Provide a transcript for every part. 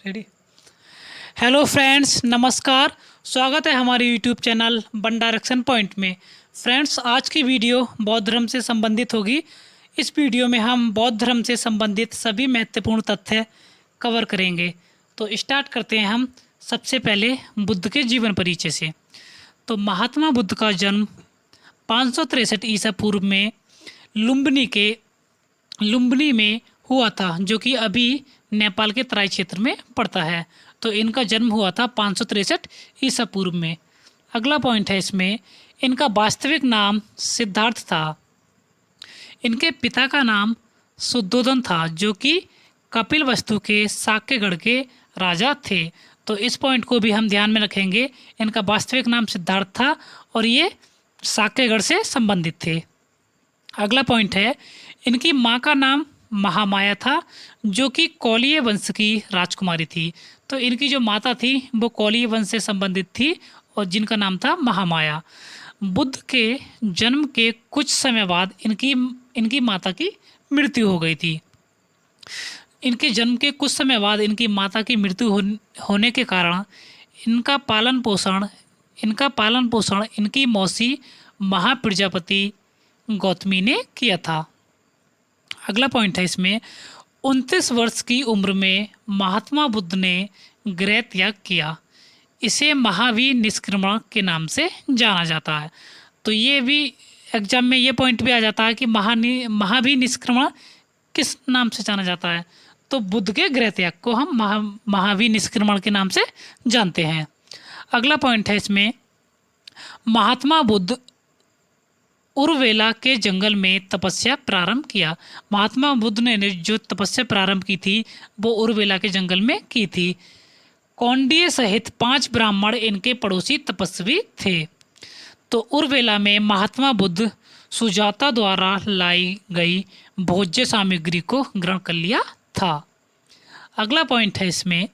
Ready. Hello friends, नमस्कार। स्वागत है हमारे YouTube channel one direction point में। फ्रेंड्स, आज की वीडियो बौद्ध धर्म से संबंधित होगी। इस वीडियो में हम बौद्ध धर्म से संबंधित सभी महत्वपूर्ण तथ्य कवर करेंगे। तो स्टार्ट करते हैं हम सबसे पहले बुद्ध के जीवन परिचय से। तो महात्मा बुद्ध का जन्म 563 ईसा पूर्व में लुम्बिनी में हुआ था, जो कि अभी नेपाल के तराई क्षेत्र में पड़ता है। तो इनका जन्म हुआ था 563 ईसा पूर्व में। अगला पॉइंट है इसमें, इनका वास्तविक नाम सिद्धार्थ था। इनके पिता का नाम शुद्धोधन था, जो कि कपिलवस्तु के शाक्यगढ़ के राजा थे। तो इस पॉइंट को भी हम ध्यान में रखेंगे। इनका वास्तविक नाम सिद्धार्थ था और ये शाक्यगढ़ से संबंधित थे। अगला पॉइंट है, इनकी माँ का नाम महामाया था, जो कि कौलिय वंश की राजकुमारी थी। तो इनकी जो माता थी वो कौलिय वंश से संबंधित थी और जिनका नाम था महामाया। बुद्ध के जन्म के कुछ समय बाद इनकी माता की मृत्यु हो गई थी। इनके जन्म के कुछ समय बाद इनकी माता की मृत्यु होने के कारण इनका पालन पोषण इनकी मौसी महाप्रजापति गौतमी ने किया था। अगला पॉइंट है इसमें, 29 वर्ष की उम्र में महात्मा बुद्ध ने गृह त्याग किया। इसे महावीर निष्क्रमण के नाम से जाना जाता है। तो ये भी एग्जाम में ये पॉइंट भी आ जाता है कि महावीर निष्क्रमण किस नाम से जाना जाता है। तो बुद्ध के गृह त्याग को हम महावीर निष्क्रमण के नाम से जानते हैं। अगला पॉइंट है इसमें, महात्मा बुद्ध उर्वेला के जंगल में तपस्या प्रारंभ किया। महात्मा बुद्ध ने जो तपस्या प्रारंभ की थी वो उर्वेला के जंगल में की थी। कौंडिन्य सहित 5 ब्राह्मण इनके पड़ोसी तपस्वी थे। तो उर्वेला में महात्मा बुद्ध सुजाता द्वारा लाई गई भोज्य सामग्री को ग्रहण कर लिया था। अगला पॉइंट है इसमें,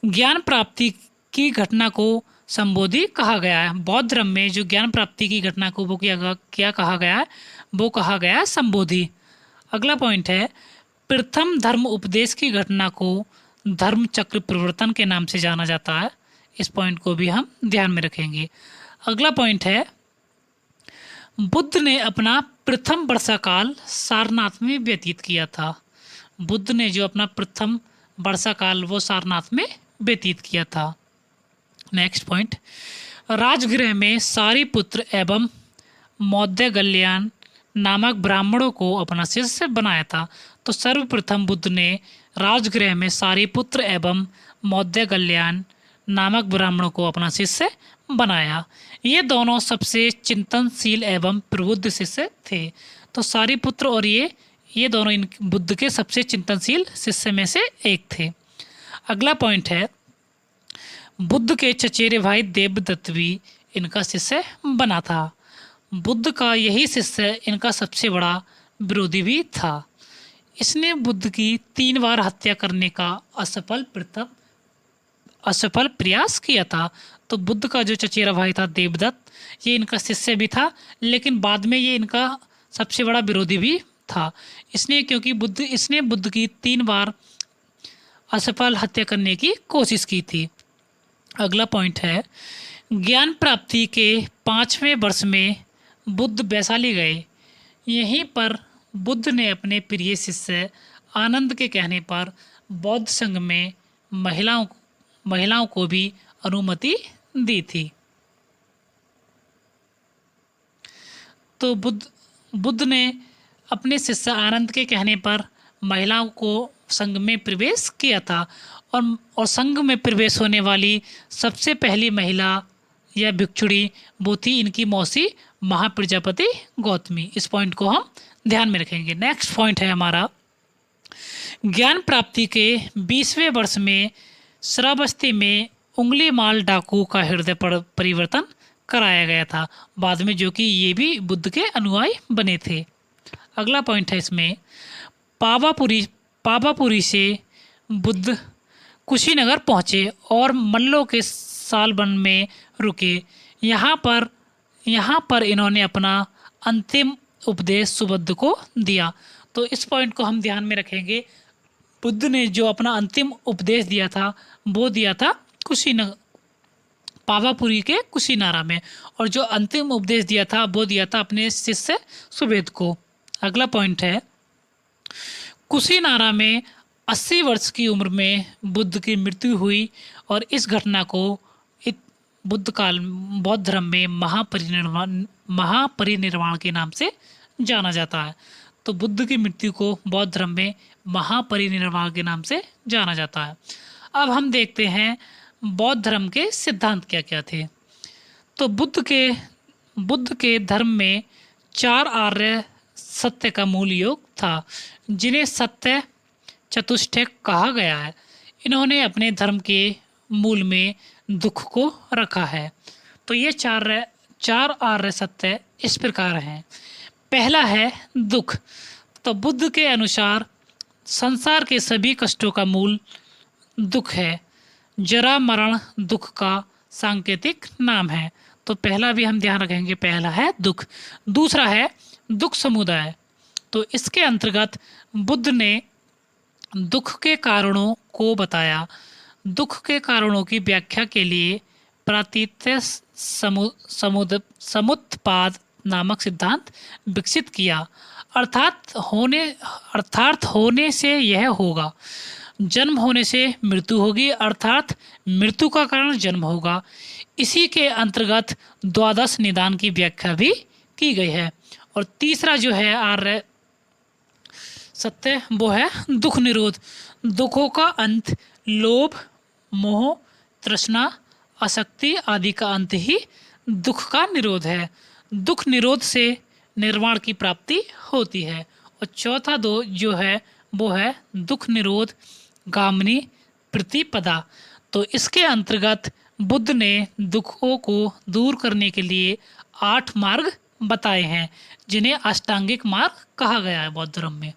ज्ञान प्राप्ति की घटना को संबोधि कहा गया है। बौद्ध धर्म में जो ज्ञान प्राप्ति की घटना को वो क्या कहा गया है, वो कहा गया है संबोधि। अगला पॉइंट है, प्रथम धर्म उपदेश की घटना को धर्म चक्र परिवर्तन के नाम से जाना जाता है। इस पॉइंट को भी हम ध्यान में रखेंगे। अगला पॉइंट है, बुद्ध ने अपना प्रथम वर्षाकाल सारनाथ में व्यतीत किया था। बुद्ध ने जो अपना प्रथम वर्षाकाल वो सारनाथ में व्यतीत किया था। नेक्स्ट पॉइंट, राजगृह में सारिपुत्र एवं मौद्गल्यायन नामक ब्राह्मणों को अपना शिष्य बनाया था। तो सर्वप्रथम बुद्ध ने राजगृह में सारिपुत्र एवं मौद्गल्यायन नामक ब्राह्मणों को अपना शिष्य बनाया। ये दोनों सबसे चिंतनशील एवं प्रबुद्ध शिष्य थे। तो सारिपुत्र और ये दोनों इन बुद्ध के सबसे चिंतनशील शिष्य में से एक थे। अगला पॉइंट है, बुद्ध के चचेरे भाई देवदत्त भी इनका शिष्य बना था। बुद्ध का यही शिष्य इनका सबसे बड़ा विरोधी भी था। इसने बुद्ध की 3 बार हत्या करने का असफल प्रयास किया था। तो बुद्ध का जो चचेरा भाई था देवदत्त, ये इनका शिष्य भी था, लेकिन बाद में ये इनका सबसे बड़ा विरोधी भी था। क्योंकि इसने बुद्ध की 3 बार असफल हत्या करने की कोशिश की थी। अगला पॉइंट है, ज्ञान प्राप्ति के 5वें वर्ष में बुद्ध वैशाली गए। यहीं पर बुद्ध ने अपने प्रिय शिष्य आनंद के कहने पर बौद्ध संघ में महिलाओं को भी अनुमति दी थी। तो बुद्ध ने अपने शिष्य आनंद के कहने पर महिलाओं को संघ में प्रवेश किया था और संघ में प्रवेश होने वाली सबसे पहली महिला या भिक्षुणी वो थी इनकी मौसी महाप्रजापति गौतमी। इस पॉइंट को हम ध्यान में रखेंगे। नेक्स्ट पॉइंट है हमारा, ज्ञान प्राप्ति के 20वें वर्ष में श्रावस्ती में उंगलीमाल डाकू का हृदय परिवर्तन कराया गया था, बाद में जो कि ये भी बुद्ध के अनुयायी बने थे। अगला पॉइंट है इसमें, पावापुरी से बुद्ध कुशीनगर पहुँचे और मल्लों के सालबन में रुके। यहाँ पर इन्होंने अपना अंतिम उपदेश सुबुद्ध को दिया। तो इस पॉइंट को हम ध्यान में रखेंगे। बुद्ध ने जो अपना अंतिम उपदेश दिया था वो दिया था पावापुरी के कुशीनारा में, और जो अंतिम उपदेश दिया था वो दिया था अपने शिष्य सुबेद को। अगला पॉइंट है, कुशीनारा में 80 वर्ष की उम्र में बुद्ध की मृत्यु हुई और इस घटना को बुद्ध काल बौद्ध धर्म में महापरिनिर्वाण के नाम से जाना जाता है। तो बुद्ध की मृत्यु को बौद्ध धर्म में महापरिनिर्वाण के नाम से जाना जाता है। अब हम देखते हैं बौद्ध धर्म के सिद्धांत क्या क्या थे। तो बुद्ध के धर्म में 4 आर्य सत्य का मूल योग था, जिन्हें सत्य चतुष्टय कहा गया है। इन्होंने अपने धर्म के मूल में दुख को रखा है। तो ये चार आर्य सत्य इस प्रकार हैं। पहला है दुख। तो बुद्ध के अनुसार संसार के सभी कष्टों का मूल दुख है। जरा मरण दुख का सांकेतिक नाम है। तो पहला भी हम ध्यान रखेंगे, पहला है दुख। दूसरा है दुख समुदाय। तो इसके अंतर्गत बुद्ध ने दुख के कारणों को बताया। दुख के कारणों की व्याख्या के लिए प्रातीत्य समुत्पाद नामक सिद्धांत विकसित किया। अर्थात होने से यह होगा, जन्म होने से मृत्यु होगी, अर्थात मृत्यु का कारण जन्म होगा। इसी के अंतर्गत द्वादश निदान की व्याख्या भी की गई है। और तीसरा जो है आर्य सत्य वो है दुख निरोध। दुखों का अंत लोभ, मोह, तृष्णा, आसक्ति आदि का अंत ही दुख का निरोध है। दुख निरोध से निर्वाण की प्राप्ति होती है। और चौथा जो है वो है दुख निरोध गामिनी प्रतिपदा। तो इसके अंतर्गत बुद्ध ने दुखों को दूर करने के लिए 8 मार्ग बताए हैं, जिन्हें अष्टांगिक मार्ग कहा गया है बौद्ध धर्म में।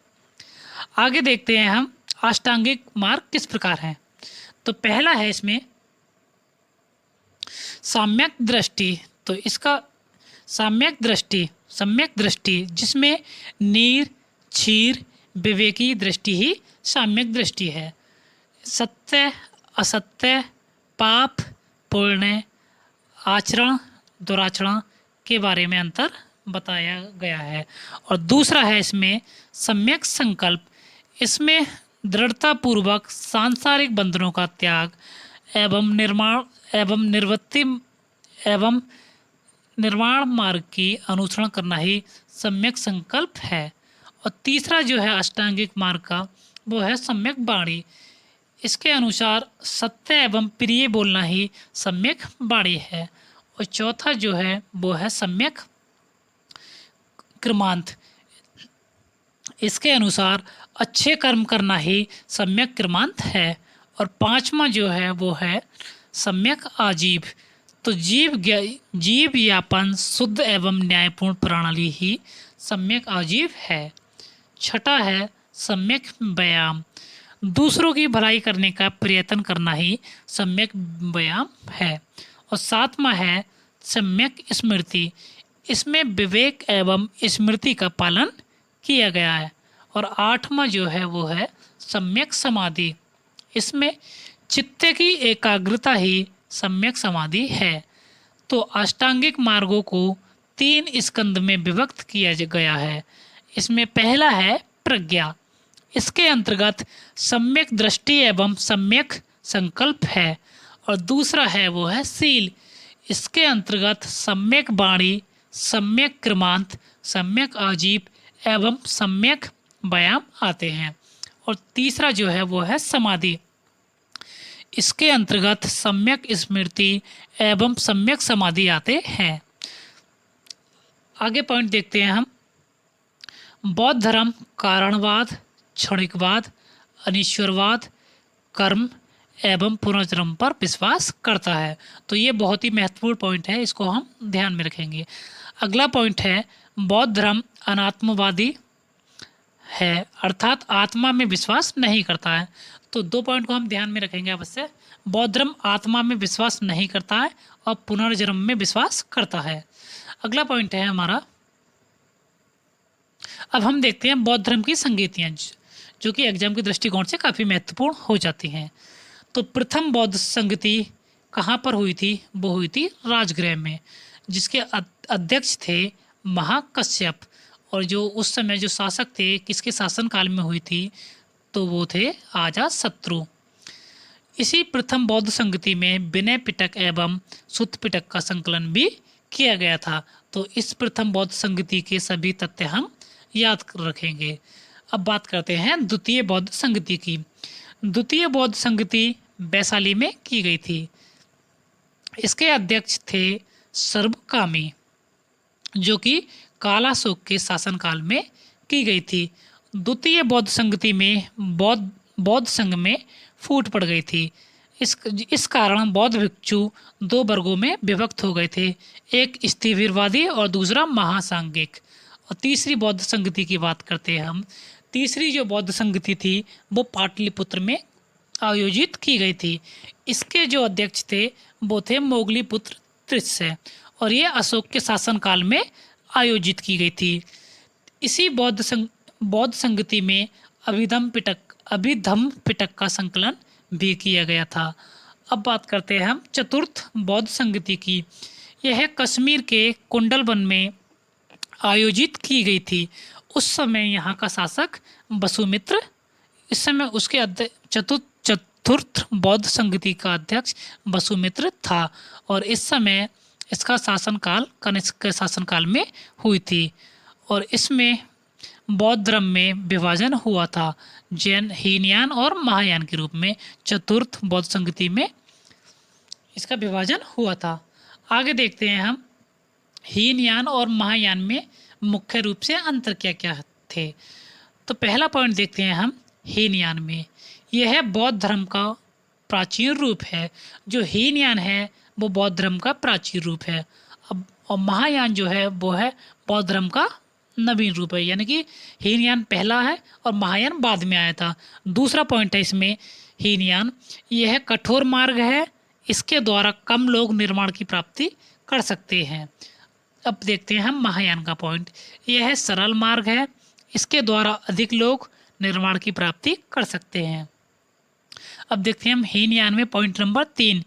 आगे देखते हैं हम अष्टांगिक मार्ग किस प्रकार हैं। तो पहला है इसमें सम्यक दृष्टि। तो इसका सम्यक दृष्टि जिसमें नीर, क्षीर, विवेकी दृष्टि ही सम्यक दृष्टि है। सत्य, असत्य, पाप, पुण्य, आचरण, दुराचरण के बारे में अंतर बताया गया है। और दूसरा है इसमें सम्यक संकल्प। इसमें दृढ़ता पूर्वक सांसारिक बंधनों का त्याग एवं निर्माण मार्ग की अनुसरण करना ही सम्यक संकल्प है। और तीसरा जो है अष्टांगिक मार्ग का वो है सम्यक वाणी। इसके अनुसार सत्य एवं प्रिय बोलना ही सम्यक वाणी है। और चौथा जो है वो है सम्यक कर्मांत। इसके अनुसार अच्छे कर्म करना ही सम्यक कर्मांत है। और पांचवा जो है वो है सम्यक आजीव। तो जीव यापन शुद्ध एवं न्यायपूर्ण प्रणाली ही सम्यक आजीव है। छठा है सम्यक व्यायाम। दूसरों की भलाई करने का प्रयत्न करना ही सम्यक व्यायाम है। और सातवां है सम्यक स्मृति। इसमें विवेक एवं स्मृति का पालन किया गया है। और आठवां जो है वो है सम्यक समाधि। इसमें चित्त की एकाग्रता ही सम्यक समाधि है। तो अष्टांगिक मार्गों को 3 स्कंद में विभक्त किया गया है। इसमें पहला है प्रज्ञा। इसके अंतर्गत सम्यक दृष्टि एवं सम्यक संकल्प है। और दूसरा है वो है शील। इसके अंतर्गत सम्यक वाणी, सम्यक कर्मांत, सम्यक आजीव एवं सम्यक व्यायाम आते हैं। और तीसरा जो है वो है समाधि। इसके अंतर्गत सम्यक स्मृति एवं सम्यक समाधि आते हैं। आगे पॉइंट देखते हैं हम। बौद्ध धर्म कारणवाद, क्षणिकवाद, अनिश्वरवाद, कर्म एवं पुनर्जन्म पर विश्वास करता है। तो ये बहुत ही महत्वपूर्ण पॉइंट है, इसको हम ध्यान में रखेंगे। अगला पॉइंट है बौद्ध धर्म अनात्मवादी है, अर्थात आत्मा में विश्वास नहीं करता है। तो 2 पॉइंट को हम ध्यान में रखेंगे अवश्य। बौद्ध धर्म आत्मा में विश्वास नहीं करता है और पुनर्जन्म में विश्वास करता है। अगला पॉइंट है हमारा, अब हम देखते हैं बौद्ध धर्म की संगतियाँ। जो कि एग्जाम के दृष्टिकोण से काफ़ी महत्वपूर्ण हो जाती हैं। तो प्रथम बौद्ध संगति कहाँ पर हुई थी? वो हुई थी राजगृह में, जिसके अध्यक्ष थे महाकश्यप। और जो उस समय जो शासक थे, किसके शासनकाल में हुई थी? तो वो थे अजातशत्रु। इसी प्रथम बौद्ध संगति में विनय पिटक एवं सुत्त पिटक का संकलन भी किया गया था। तो इस प्रथम बौद्ध संगति के सभी तथ्य हम याद रखेंगे। अब बात करते हैं द्वितीय बौद्ध संगति की। द्वितीय बौद्ध संगति वैशाली में की गई थी। इसके अध्यक्ष थे सर्वकामी, जो कि कालाशोक के शासनकाल में की गई थी। द्वितीय बौद्ध संगति में बौद्ध संघ में फूट पड़ गई थी। इस कारण बौद्ध भिक्षु दो वर्गों में विभक्त हो गए थे, एक स्थिरवादी और दूसरा महासांगिक। और तीसरी बौद्ध संगति की बात करते हैं हम। तीसरी जो बौद्ध संगति थी वो पाटलिपुत्र में आयोजित की गई थी। इसके जो अध्यक्ष थे वो थे मोगलीपुत्र त्रिस्य, और ये अशोक के शासनकाल में आयोजित की गई थी। इसी बौद्ध संगति में अभिधम्म पिटक का संकलन भी किया गया था। अब बात करते हैं हम चतुर्थ बौद्ध संगति की। यह कश्मीर के कुंडलवन में आयोजित की गई थी। उस समय यहाँ का शासक वसुमित्र, इस समय उसके चतुर्थ बौद्ध संगति का अध्यक्ष वसुमित्र था, और इस समय इसका शासनकाल कनिष्क के शासनकाल में हुई थी। और इसमें बौद्ध धर्म में विभाजन हुआ था, जैन, हीनयान और महायान के रूप में। चतुर्थ बौद्ध संगति में इसका विभाजन हुआ था। आगे देखते हैं हम हीनयान और महायान में मुख्य रूप से अंतर क्या क्या थे। तो पहला पॉइंट देखते हैं हम हीनयान में। यह बौद्ध धर्म का प्राचीन रूप है। जो हीनयान है वो बौद्ध धर्म का प्राचीन रूप है। अब और महायान जो है वो है बौद्ध धर्म का नवीन रूप है, यानी कि हीनयान पहला है और महायान बाद में आया था। दूसरा पॉइंट है इसमें हीनयान, यह कठोर मार्ग है, इसके द्वारा कम लोग निर्माण की प्राप्ति कर सकते हैं। अब देखते हैं हम महायान का पॉइंट। यह सरल मार्ग है, इसके द्वारा अधिक लोग निर्माण की प्राप्ति कर सकते हैं। अब देखते हैं हम हीनयान में पॉइंट नंबर 3,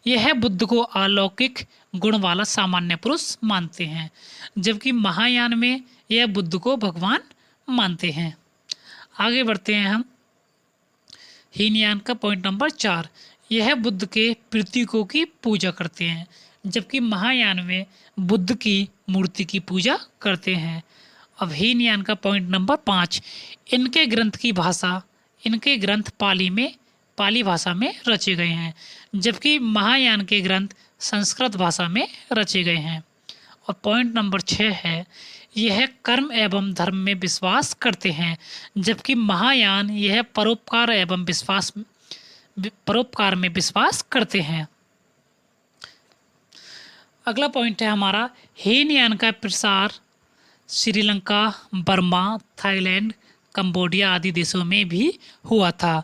यह बुद्ध को अलौकिक गुण वाला सामान्य पुरुष मानते हैं, जबकि महायान में यह बुद्ध को भगवान मानते हैं। आगे बढ़ते हैं हम हीनयान का पॉइंट नंबर 4, यह बुद्ध के प्रतीकों की पूजा करते हैं, जबकि महायान में बुद्ध की मूर्ति की पूजा करते हैं। अब हीनयान का पॉइंट नंबर 5, इनके ग्रंथ पाली भाषा में रचे गए हैं, जबकि महायान के ग्रंथ संस्कृत भाषा में रचे गए हैं। और पॉइंट नंबर 6 है, यह कर्म एवं धर्म में विश्वास करते हैं, जबकि महायान यह परोपकार में विश्वास करते हैं। अगला पॉइंट है हमारा हीनयान का प्रसार श्रीलंका, बर्मा, थाईलैंड, कंबोडिया आदि देशों में भी हुआ था।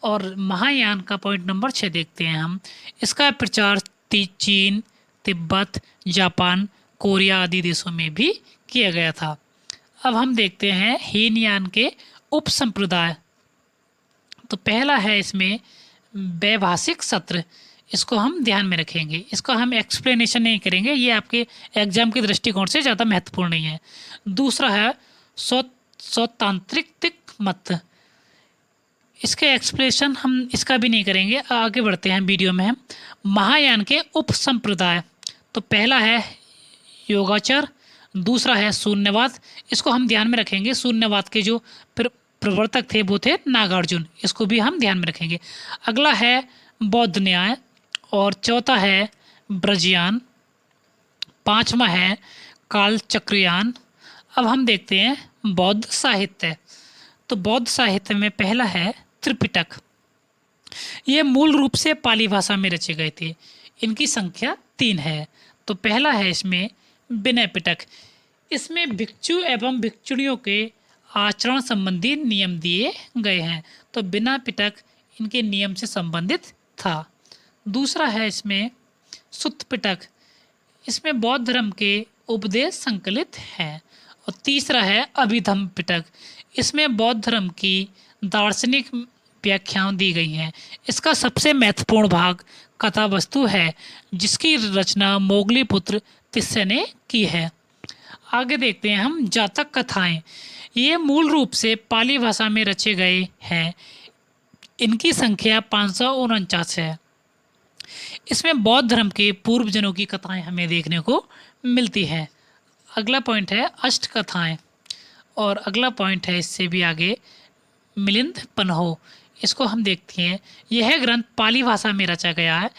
और महायान का पॉइंट नंबर 6 देखते हैं हम। इसका प्रचार चीन, तिब्बत, जापान, कोरिया आदि देशों में भी किया गया था। अब हम देखते हैं हीनयान के उप संप्रदाय। तो पहला है इसमें वैभाषिक सत्र, इसको हम ध्यान में रखेंगे, इसको हम एक्सप्लेनेशन नहीं करेंगे, ये आपके एग्जाम के दृष्टिकोण से ज़्यादा महत्वपूर्ण नहीं है। दूसरा है स्वतांत्रिक मत, इसके एक्सप्लेनेशन हम इसका भी नहीं करेंगे, आगे बढ़ते हैं वीडियो में हम। महायान के उप संप्रदाय, तो पहला है योगाचार, दूसरा है शून्यवाद, इसको हम ध्यान में रखेंगे। शून्यवाद के जो प्रवर्तक थे वो थे नागार्जुन, इसको भी हम ध्यान में रखेंगे। अगला है बौद्ध न्याय, और चौथा है ब्रजयान, पांचवा है कालचक्रयान। अब हम देखते हैं बौद्ध साहित्य। तो बौद्ध साहित्य में पहला है त्रिपिटक, ये मूल रूप से पाली भाषा में रचे गए थे, इनकी संख्या 3 है। तो पहला है इसमें विनय पिटक, इसमें भिक्षु एवं भिक्षुणियों के आचरण संबंधी नियम दिए गए हैं, तो विनय पिटक इनके नियम से संबंधित था। दूसरा है इसमें सुत्त पिटक, इसमें बौद्ध धर्म के उपदेश संकलित हैं। और तीसरा है अभिधम्म पिटक, इसमें बौद्ध धर्म की दार्शनिक व्याख्याएं दी गई हैं। इसका सबसे महत्वपूर्ण भाग कथा वस्तु है, जिसकी रचना मोगली-पुत्र तिस्से ने की है। आगे देखते हैं हम जातक कथाएं। ये मूल रूप से पाली भाषा में रचे गए हैं। इनकी संख्या 549 है। इसमें बौद्ध धर्म के पूर्वजनों की कथाएं हमें देखने को मिलती हैं। अगला पॉइंट है अष्ट कथाएं, और अगला पॉइंट है इससे भी आगे मिलिंद पन्हो। इसको हम देखते हैं। यह ग्रंथ पाली भाषा में रचा गया है।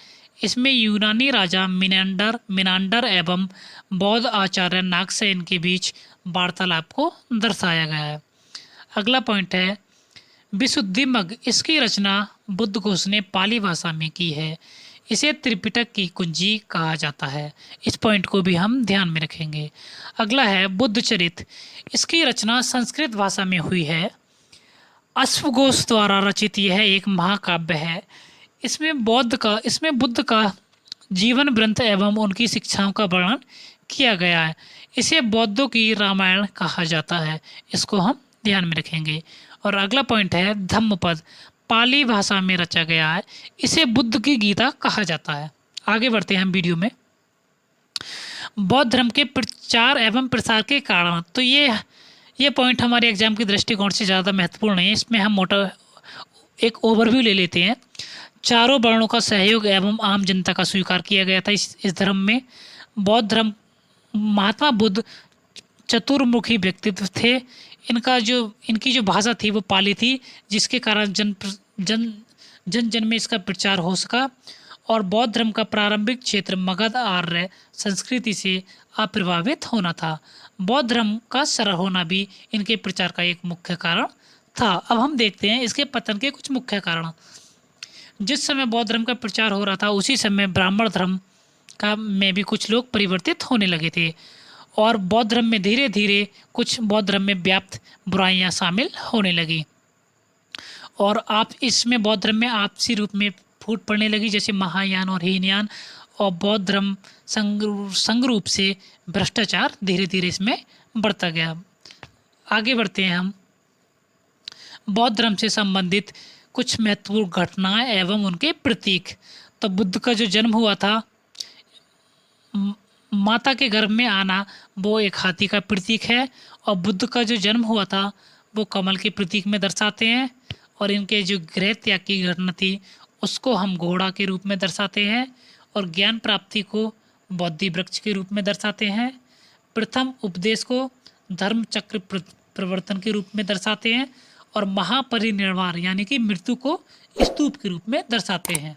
इसमें यूनानी राजा मिनांडर एवं बौद्ध आचार्य नागसेन के बीच वार्तालाप को दर्शाया गया है। अगला पॉइंट है विशुद्धिमग्ग। इसकी रचना बुद्ध घोष ने पाली भाषा में की है। इसे त्रिपिटक की कुंजी कहा जाता है। इस पॉइंट को भी हम ध्यान में रखेंगे। अगला है बुद्ध चरित। इसकी रचना संस्कृत भाषा में हुई है। अश्वघोष द्वारा रचित यह एक महाकाव्य है। इसमें बुद्ध का जीवन वृत्त एवं उनकी शिक्षाओं का वर्णन किया गया है। इसे बौद्धों की रामायण कहा जाता है। इसको हम ध्यान में रखेंगे। और अगला पॉइंट है धम्मपद। पाली भाषा में रचा गया है। इसे बुद्ध की गीता कहा जाता है। आगे बढ़ते हैं हम वीडियो में। बौद्ध धर्म के प्रचार एवं प्रसार के कारण। तो ये पॉइंट हमारे एग्जाम के दृष्टिकोण से ज़्यादा महत्वपूर्ण नहीं है। इसमें हम मोटा एक ओवरव्यू ले लेते हैं। चारों वर्णों का सहयोग एवं आम जनता का स्वीकार किया गया था इस धर्म में। बौद्ध धर्म महात्मा बुद्ध चतुर्मुखी व्यक्तित्व थे। इनकी जो भाषा थी वो पाली थी, जिसके कारण जन में इसका प्रचार हो सका। और बौद्ध धर्म का प्रारंभिक क्षेत्र मगध आर्य संस्कृति से अप्रभावित होना था। बौद्ध धर्म का सरल होना भी इनके प्रचार का एक मुख्य कारण था। अब हम देखते हैं इसके पतन के कुछ मुख्य कारण। जिस समय बौद्ध धर्म का प्रचार हो रहा था उसी समय ब्राह्मण धर्म में भी कुछ लोग परिवर्तित होने लगे थे, और बौद्ध धर्म में धीरे धीरे कुछ बौद्ध धर्म में व्याप्त बुराइयां शामिल होने लगी, और इसमें बौद्ध धर्म में आपसी रूप में फूट पड़ने लगी, जैसे महायान और हीनयान। और बौद्ध धर्म संघ रूप से भ्रष्टाचार धीरे धीरे इसमें बढ़ता गया। आगे बढ़ते हैं हम बौद्ध धर्म से संबंधित कुछ महत्वपूर्ण घटनाएं एवं उनके प्रतीक। तो बुद्ध का जो जन्म हुआ था, माता के गर्भ में आना, वो एक हाथी का प्रतीक है। और बुद्ध का जो जन्म हुआ था वो कमल के प्रतीक में दर्शाते हैं। और इनके जो गृह त्याग की घटना थी उसको हम घोड़ा के रूप में दर्शाते हैं। और ज्ञान प्राप्ति को बोधि वृक्ष के रूप में दर्शाते हैं। प्रथम उपदेश को धर्म चक्र प्रवर्तन के रूप में दर्शाते हैं। और महापरिनिर्वाण यानी कि मृत्यु को स्तूप के रूप में दर्शाते हैं।